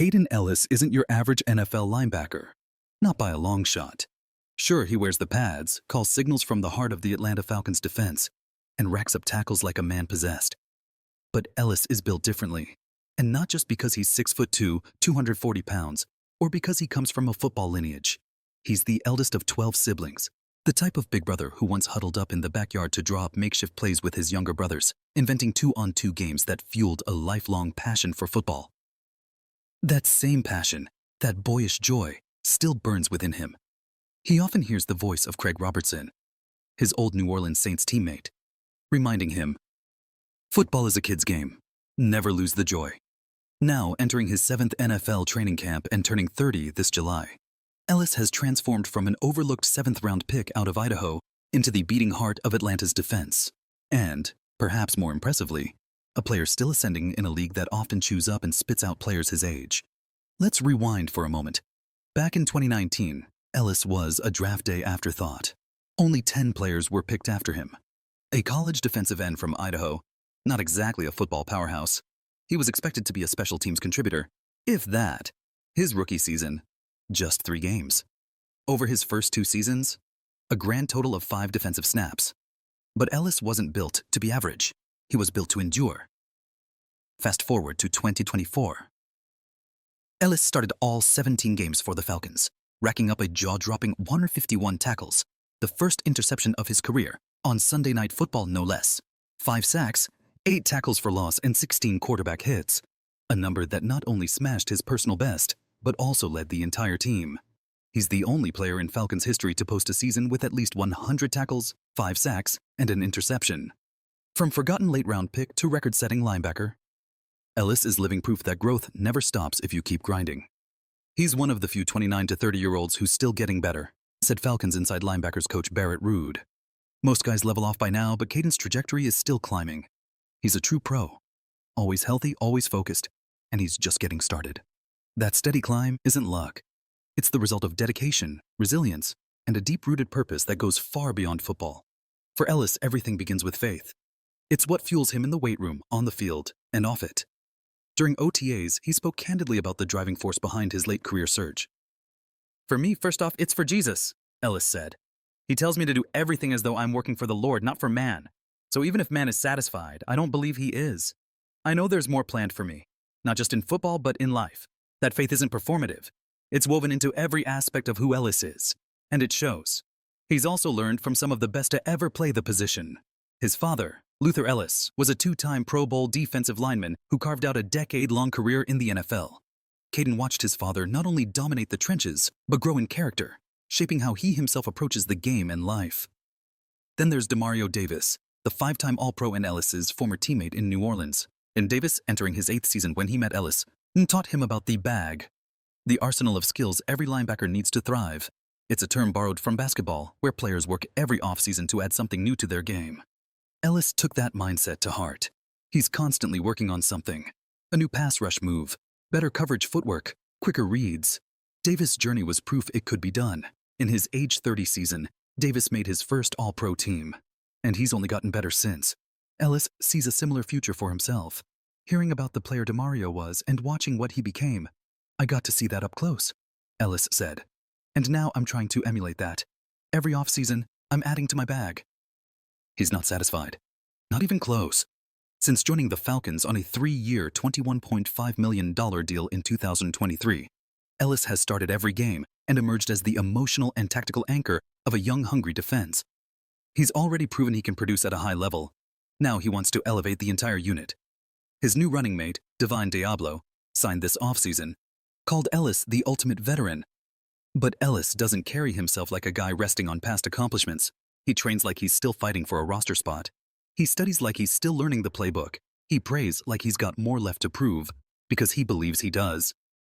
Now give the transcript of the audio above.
Kaden Elliss isn't your average NFL linebacker. Not by a long shot. Sure, he wears the pads, calls signals from the heart of the Atlanta Falcons defense, and racks up tackles like a man possessed. But Elliss is built differently. And not just because he's 6'2", 240 pounds, or because he comes from a football lineage. He's the eldest of 12 siblings, the type of big brother who once huddled up in the backyard to draw up makeshift plays with his younger brothers, inventing 2-on-2 games that fueled a lifelong passion for football. That same passion, that boyish joy, still burns within him. He often hears the voice of Craig Robertson, his old New Orleans Saints teammate, reminding him, "Football is a kid's game. Never lose the joy." Now entering his 7th NFL training camp and turning 30 this July, Elliss has transformed from an overlooked 7th-round pick out of Idaho into the beating heart of Atlanta's defense. And, perhaps more impressively, a player still ascending in a league that often chews up and spits out players his age. Let's rewind for a moment. Back in 2019, Elliss was a draft day afterthought. Only 10 players were picked after him. A college defensive end from Idaho, not exactly a football powerhouse. He was expected to be a special teams contributor, if that. His rookie season, just 3 games. Over his first 2 seasons, a grand total of 5 defensive snaps. But Elliss wasn't built to be average. He was built to endure. Fast forward to 2024. Elliss started all 17 games for the Falcons, racking up a jaw-dropping 151 tackles, the first interception of his career, on Sunday Night Football no less. 5 sacks, 8 tackles for loss, and 16 quarterback hits, a number that not only smashed his personal best, but also led the entire team. He's the only player in Falcons history to post a season with at least 100 tackles, 5 sacks, and an interception. From forgotten late-round pick to record-setting linebacker, Elliss is living proof that growth never stops if you keep grinding. He's one of the few 29 to 30-year-olds who's still getting better, said Falcons inside linebackers coach Barrett Ruud. Most guys level off by now, but Kaden's trajectory is still climbing. He's a true pro. Always healthy, always focused, and he's just getting started. That steady climb isn't luck. It's the result of dedication, resilience, and a deep-rooted purpose that goes far beyond football. For Elliss, everything begins with faith. It's what fuels him in the weight room, on the field, and off it. During OTAs, he spoke candidly about the driving force behind his late career surge. "For me, first off, it's for Jesus," Elliss said. "He tells me to do everything as though I'm working for the Lord, not for man. So even if man is satisfied, I don't believe he is. I know there's more planned for me, not just in football, but in life. That faith isn't performative. It's woven into every aspect of who Elliss is, and it shows. He's also learned from some of the best to ever play the position. His father, Luther Elliss, was a 2-time Pro Bowl defensive lineman who carved out a decade-long career in the NFL. Kaden watched his father not only dominate the trenches, but grow in character, shaping how he himself approaches the game and life. Then there's Demario Davis, the 5-time All-Pro and Ellis's former teammate in New Orleans. And Davis, entering his 8th season when he met Elliss, taught him about the bag, the arsenal of skills every linebacker needs to thrive. It's a term borrowed from basketball, where players work every offseason to add something new to their game. Elliss took that mindset to heart. He's constantly working on something. A new pass rush move, better coverage footwork, quicker reads. Davis' journey was proof it could be done. In his age 30 season, Davis made his first All-Pro team. And he's only gotten better since. Elliss sees a similar future for himself. Hearing about the player Demario was and watching what he became, "I got to see that up close," Elliss said. "And now I'm trying to emulate that. Every offseason, I'm adding to my bag." He's not satisfied. Not even close. Since joining the Falcons on a 3-year, $21.5 million deal in 2023, Elliss has started every game and emerged as the emotional and tactical anchor of a young, hungry defense. He's already proven he can produce at a high level. Now he wants to elevate the entire unit. His new running mate, Divine Diablo, signed this offseason, called Elliss the ultimate veteran. But Elliss doesn't carry himself like a guy resting on past accomplishments. He trains like he's still fighting for a roster spot. He studies like he's still learning the playbook. He prays like he's got more left to prove, because he believes he does.